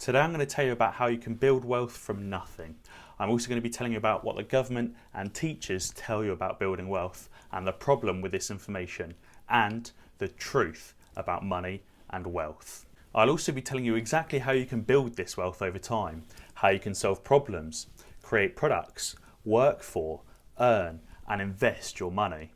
Today I'm going to tell you about how you can build wealth from nothing. I'm also going to be telling you about what the government and teachers tell you about building wealth and the problem with this information and the truth about money and wealth. I'll also be telling you exactly how you can build this wealth over time, how you can solve problems, create products, work for, earn and invest your money.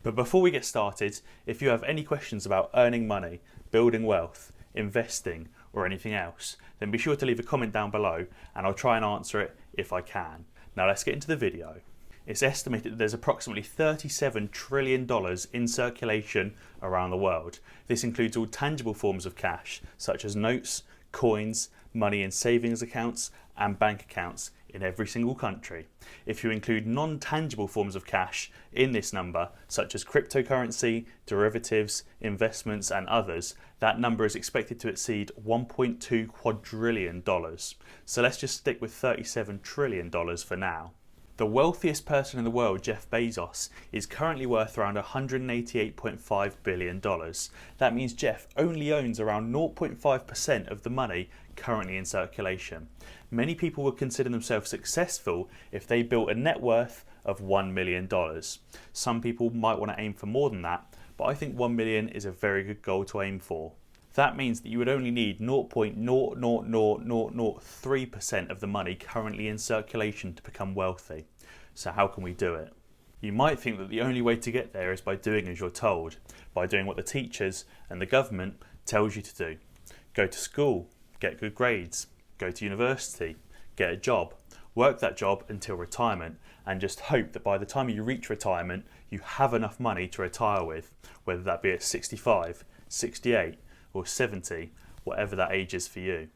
But before we get started, if you have any questions about earning money, building wealth, investing or anything else, then be sure to leave a comment down below and I'll try and answer it if I can. Now let's get into the video. It's estimated that there's approximately $37 trillion in circulation around the world. This includes all tangible forms of cash, such as notes, coins, money in savings accounts and bank accounts in every single country. If you include non-tangible forms of cash in this number, such as cryptocurrency, derivatives, investments and others, that number is expected to exceed $1.2 quadrillion. So let's just stick with $37 trillion for now. The wealthiest person in the world, Jeff Bezos, is currently worth around $188.5 billion. That means Jeff only owns around 0.5% of the money currently in circulation. Many people would consider themselves successful if they built a net worth of $1 million. Some people might want to aim for more than that, but I think 1 million is a very good goal to aim for. That means that you would only need 0.00003% of the money currently in circulation to become wealthy. So how can we do it? You might think that the only way to get there is by doing as you're told, by doing what the teachers and the government tells you to do. Go to school, get good grades, go to university, get a job, work that job until retirement, and just hope that by the time you reach retirement, you have enough money to retire with, whether that be at 65, 68, or 70, whatever that age is for you.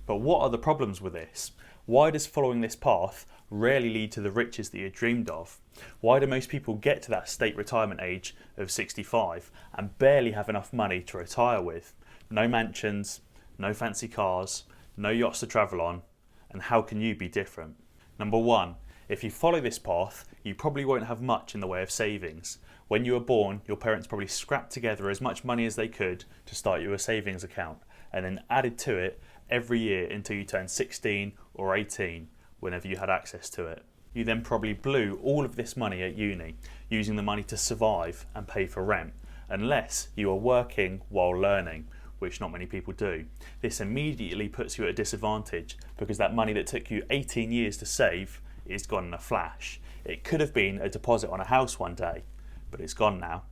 But what are the problems with this? Why does following this path rarely lead to the riches that you dreamed of? Why do most people get to that state retirement age of 65 and barely have enough money to retire with? No mansions, no fancy cars, no yachts to travel on, and how can you be different? Number one, if you follow this path, you probably won't have much in the way of savings. When you were born, your parents probably scrapped together as much money as they could to start you a savings account and then added to it every year until you turned 16 or 18 whenever you had access to it. You then probably blew all of this money at uni, using the money to survive and pay for rent, unless you are working while learning, which not many people do. This immediately puts you at a disadvantage because that money that took you 18 years to save is gone in a flash. It could have been a deposit on a house one day, but it's gone now.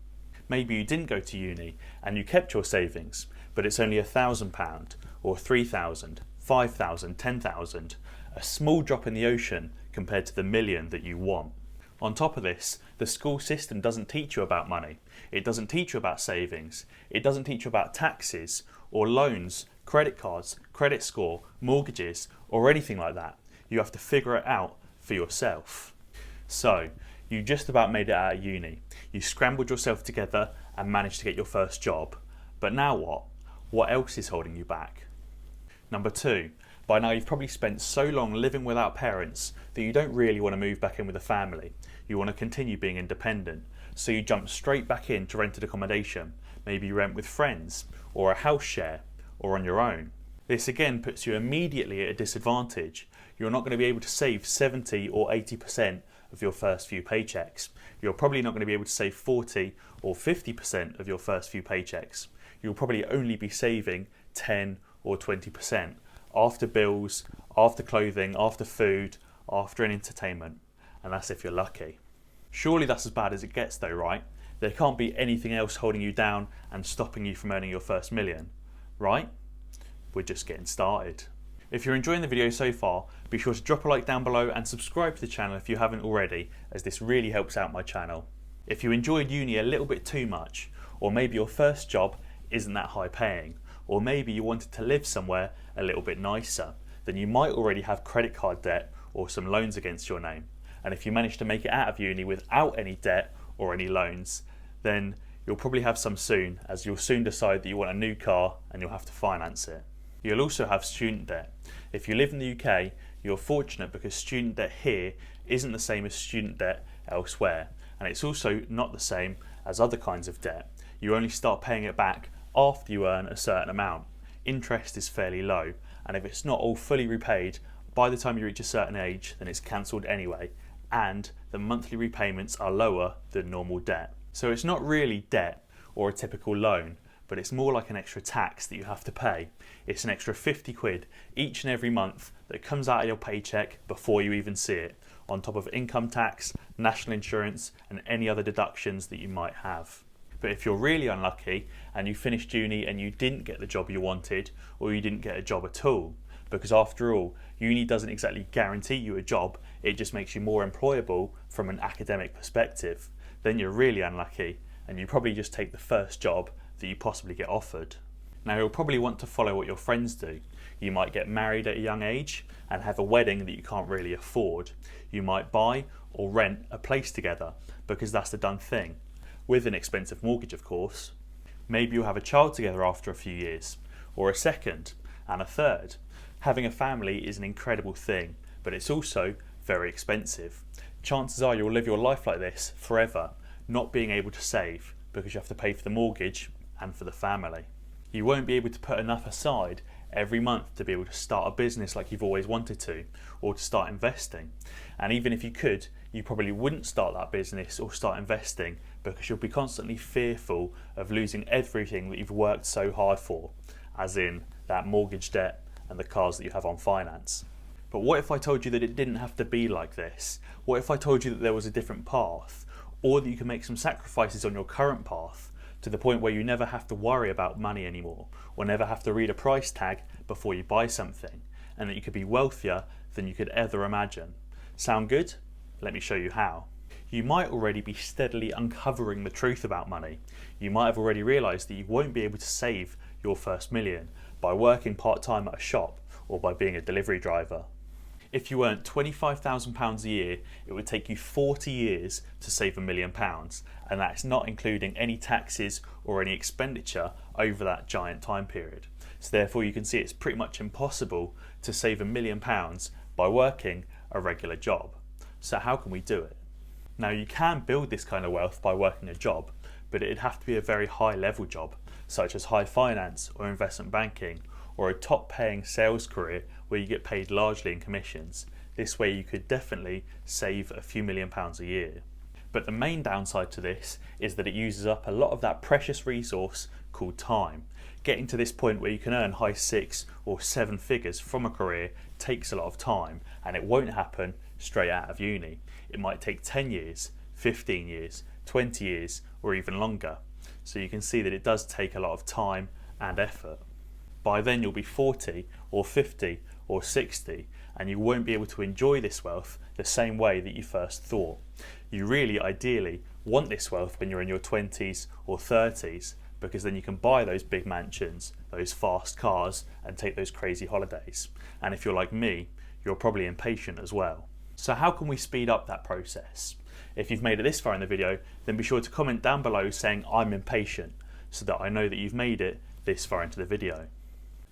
Maybe you didn't go to uni and you kept your savings, but it's only £1,000 or 3,000, 5,000, 10,000, a small drop in the ocean compared to the million that you want. On top of this, the school system doesn't teach you about money. It doesn't teach you about savings. It doesn't teach you about taxes or loans, credit cards, credit score, mortgages, or anything like that. You have to figure it out for yourself. So, you just about made it out of uni. You scrambled yourself together and managed to get your first job. But now what? What else is holding you back? Number two, by now you've probably spent so long living without parents that you don't really want to move back in with a family. You want to continue being independent. So you jump straight back into rented accommodation. Maybe you rent with friends, or a house share, or on your own. This again puts you immediately at a disadvantage. You're not going to be able to save 70 or 80% of your first few paychecks. You're probably not going to be able to save 40 or 50% of your first few paychecks. You'll probably only be saving 10 or 20% after bills, after clothing, after food, after an entertainment, and that's if you're lucky. Surely that's as bad as it gets though, right? There can't be anything else holding you down and stopping you from earning your first million, right? We're just getting started. If you're enjoying the video so far, be sure to drop a like down below and subscribe to the channel if you haven't already, as this really helps out my channel. If you enjoyed uni a little bit too much, or maybe your first job isn't that high paying, or maybe you wanted to live somewhere a little bit nicer, then you might already have credit card debt or some loans against your name. And if you manage to make it out of uni without any debt or any loans, then you'll probably have some soon, as you'll soon decide that you want a new car and you'll have to finance it. You'll also have student debt. If you live in the UK, you're fortunate because student debt here isn't the same as student debt elsewhere, and it's also not the same as other kinds of debt. You only start paying it back after you earn a certain amount. Interest is fairly low, and if it's not all fully repaid by the time you reach a certain age, then it's cancelled anyway, and the monthly repayments are lower than normal debt. So it's not really debt or a typical loan, but it's more like an extra tax that you have to pay. It's an extra 50 quid each and every month that comes out of your paycheck before you even see it, on top of income tax, national insurance, and any other deductions that you might have. But if you're really unlucky and you finished uni and you didn't get the job you wanted, or you didn't get a job at all, because after all, uni doesn't exactly guarantee you a job, it just makes you more employable from an academic perspective, then you're really unlucky and you probably just take the first job that you possibly get offered. Now, you'll probably want to follow what your friends do. You might get married at a young age and have a wedding that you can't really afford. You might buy or rent a place together because that's the done thing, with an expensive mortgage of course. Maybe you'll have a child together after a few years, or a second, and a third. Having a family is an incredible thing, but it's also very expensive. Chances are you'll live your life like this forever, not being able to save because you have to pay for the mortgage and for the family. You won't be able to put enough aside every month to be able to start a business like you've always wanted to, or to start investing. And even if you could, you probably wouldn't start that business or start investing because you'll be constantly fearful of losing everything that you've worked so hard for, as in that mortgage debt and the cars that you have on finance. But what if I told you that it didn't have to be like this? What if I told you that there was a different path, or that you can make some sacrifices on your current path to the point where you never have to worry about money anymore, or never have to read a price tag before you buy something, and that you could be wealthier than you could ever imagine? Sound good? Let me show you how. You might already be steadily uncovering the truth about money. You might have already realised that you won't be able to save your first million by working part-time at a shop or by being a delivery driver. If you earned £25,000 a year, it would take you 40 years to save £1 million, and that's not including any taxes or any expenditure over that giant time period. So therefore you can see it's pretty much impossible to save £1 million by working a regular job. So how can we do it? Now, you can build this kind of wealth by working a job, but it'd have to be a very high level job, such as high finance or investment banking, or a top paying sales career where you get paid largely in commissions. This way you could definitely save a few £1 million a year. But the main downside to this is that it uses up a lot of that precious resource called time. Getting to this point where you can earn high 6 or 7 figures from a career takes a lot of time, and it won't happen straight out of uni. It might take 10 years, 15 years, 20 years, or even longer. So you can see that it does take a lot of time and effort. By then you'll be 40 or 50 or 60, and you won't be able to enjoy this wealth the same way that you first thought. You really ideally want this wealth when you're in your 20s or 30s, because then you can buy those big mansions, those fast cars, and take those crazy holidays. And if you're like me, you're probably impatient as well. So how can we speed up that process? If you've made it this far in the video, then be sure to comment down below saying I'm impatient, so that I know that you've made it this far into the video.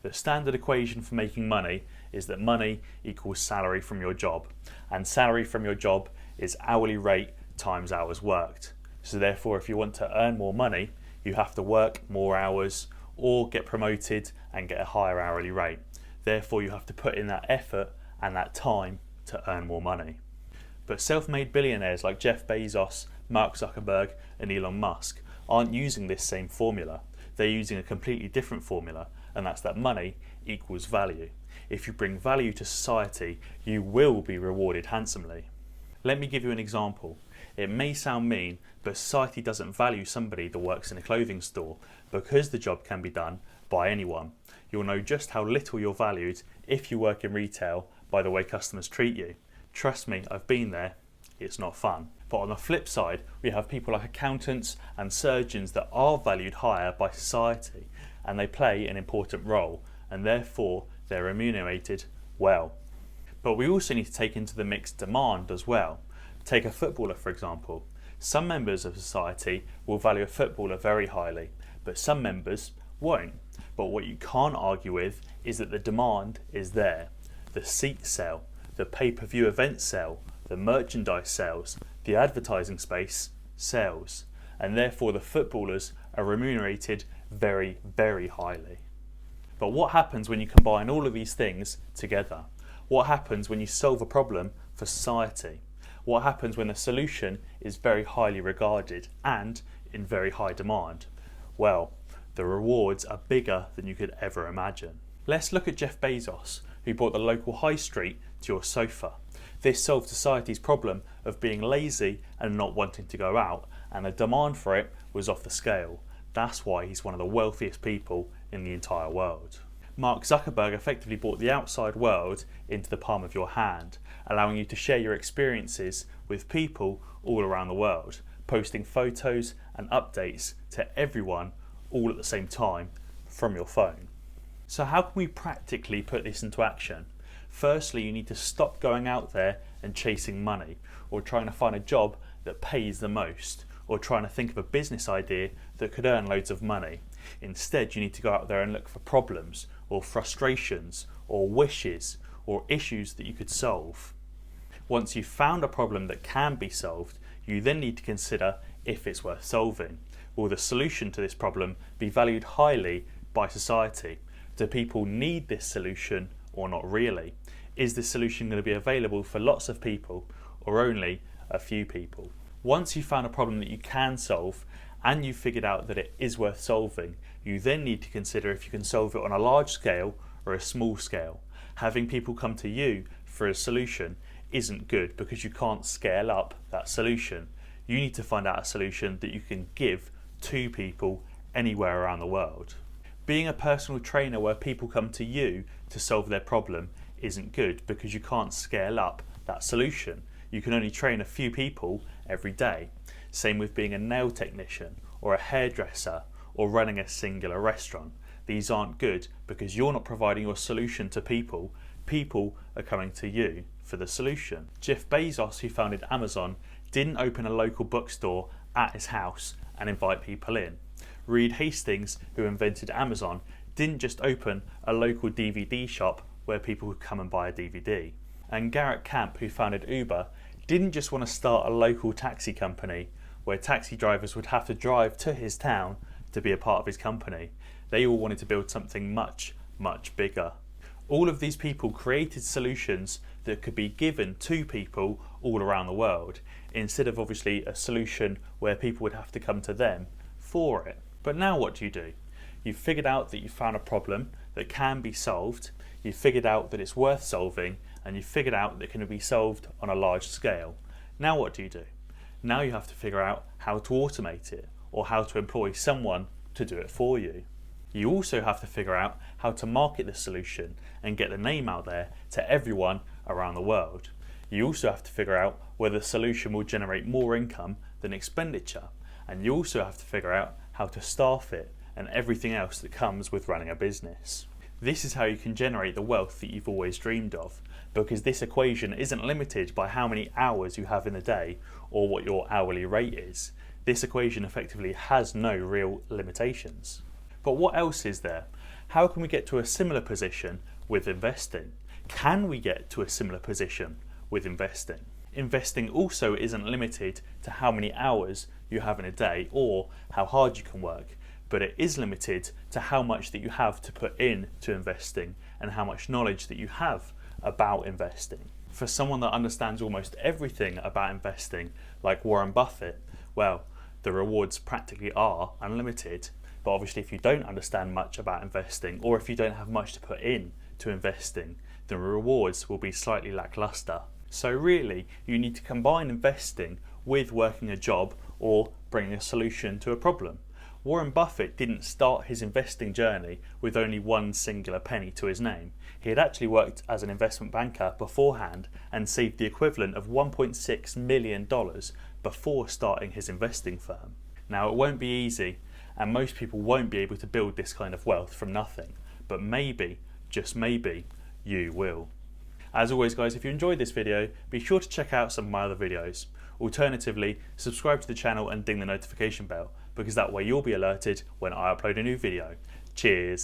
The standard equation for making money is that money equals salary from your job, and salary from your job is hourly rate times hours worked. So therefore, if you want to earn more money, you have to work more hours or get promoted and get a higher hourly rate. Therefore, you have to put in that effort and that time to earn more money. But self-made billionaires like Jeff Bezos, Mark Zuckerberg and Elon Musk aren't using this same formula. They're using a completely different formula, and that's that money equals value. If you bring value to society, you will be rewarded handsomely. Let me give you an example. It may sound mean, but society doesn't value somebody that works in a clothing store because the job can be done by anyone. You'll know just how little you're valued if you work in retail by the way customers treat you. Trust me, I've been there. It's not fun. But on the flip side, we have people like accountants and surgeons that are valued higher by society, and they play an important role, and therefore they're remunerated well. But we also need to take into the mix demand as well. Take a footballer, for example. Some members of society will value a footballer very highly, but some members won't. But what you can't argue with is that the demand is there. The seats sell, the pay-per-view events sell, the merchandise sells, the advertising space sells, and therefore the footballers are remunerated very, very highly. But what happens when you combine all of these things together? What happens when you solve a problem for society? What happens when a solution is very highly regarded and in very high demand? Well, the rewards are bigger than you could ever imagine. Let's look at Jeff Bezos, who brought the local high street to your sofa. This solved society's problem of being lazy and not wanting to go out, and the demand for it was off the scale. That's why he's one of the wealthiest people in the entire world. Mark Zuckerberg effectively brought the outside world into the palm of your hand, allowing you to share your experiences with people all around the world, posting photos and updates to everyone all at the same time from your phone. So how can we practically put this into action? Firstly, you need to stop going out there and chasing money, or trying to find a job that pays the most, or trying to think of a business idea that could earn loads of money. Instead, you need to go out there and look for problems, or frustrations, or wishes, or issues that you could solve. Once you've found a problem that can be solved, you then need to consider if it's worth solving. Will the solution to this problem be valued highly by society? Do people need this solution or not really? Is this solution going to be available for lots of people or only a few people? Once you've found a problem that you can solve and you've figured out that it is worth solving, you then need to consider if you can solve it on a large scale or a small scale. Having people come to you for a solution isn't good because you can't scale up that solution. You need to find out a solution that you can give to people anywhere around the world. Being a personal trainer where people come to you to solve their problem isn't good because you can't scale up that solution. You can only train a few people every day. Same with being a nail technician or a hairdresser or running a singular restaurant. These aren't good because you're not providing your solution to people. People are coming to you for the solution. Jeff Bezos, who founded Amazon, didn't open a local bookstore at his house and invite people in. Reed Hastings, who invented Amazon, didn't just open a local DVD shop where people could come and buy a DVD. And Garrett Camp, who founded Uber, didn't just want to start a local taxi company where taxi drivers would have to drive to his town to be a part of his company. They all wanted to build something much, much bigger. All of these people created solutions that could be given to people all around the world, instead of obviously a solution where people would have to come to them for it. But now what do? You've figured out that you found a problem that can be solved, you've figured out that it's worth solving, and you've figured out that it can be solved on a large scale. Now what do? Now you have to figure out how to automate it, or how to employ someone to do it for you. You also have to figure out how to market the solution and get the name out there to everyone around the world. You also have to figure out whether the solution will generate more income than expenditure. And you also have to figure out how to staff it and everything else that comes with running a business. This is how you can generate the wealth that you've always dreamed of, because this equation isn't limited by how many hours you have in the day or what your hourly rate is. This equation effectively has no real limitations. But what else is there? How can we get to a similar position with investing? Can we get to a similar position with investing? Investing also isn't limited to how many hours you have in a day or how hard you can work, but it is limited to how much that you have to put in to investing and how much knowledge that you have about investing. For someone that understands almost everything about investing, like Warren Buffett, well, the rewards practically are unlimited. But obviously if you don't understand much about investing, or if you don't have much to put in to investing, the rewards will be slightly lackluster. So really, you need to combine investing with working a job or bringing a solution to a problem. Warren Buffett didn't start his investing journey with only one singular penny to his name. He had actually worked as an investment banker beforehand and saved the equivalent of $1.6 million before starting his investing firm. Now, it won't be easy, and most people won't be able to build this kind of wealth from nothing, but maybe, just maybe, you will. As always guys, if you enjoyed this video, be sure to check out some of my other videos. Alternatively, subscribe to the channel and ding the notification bell, because that way you'll be alerted when I upload a new video. Cheers!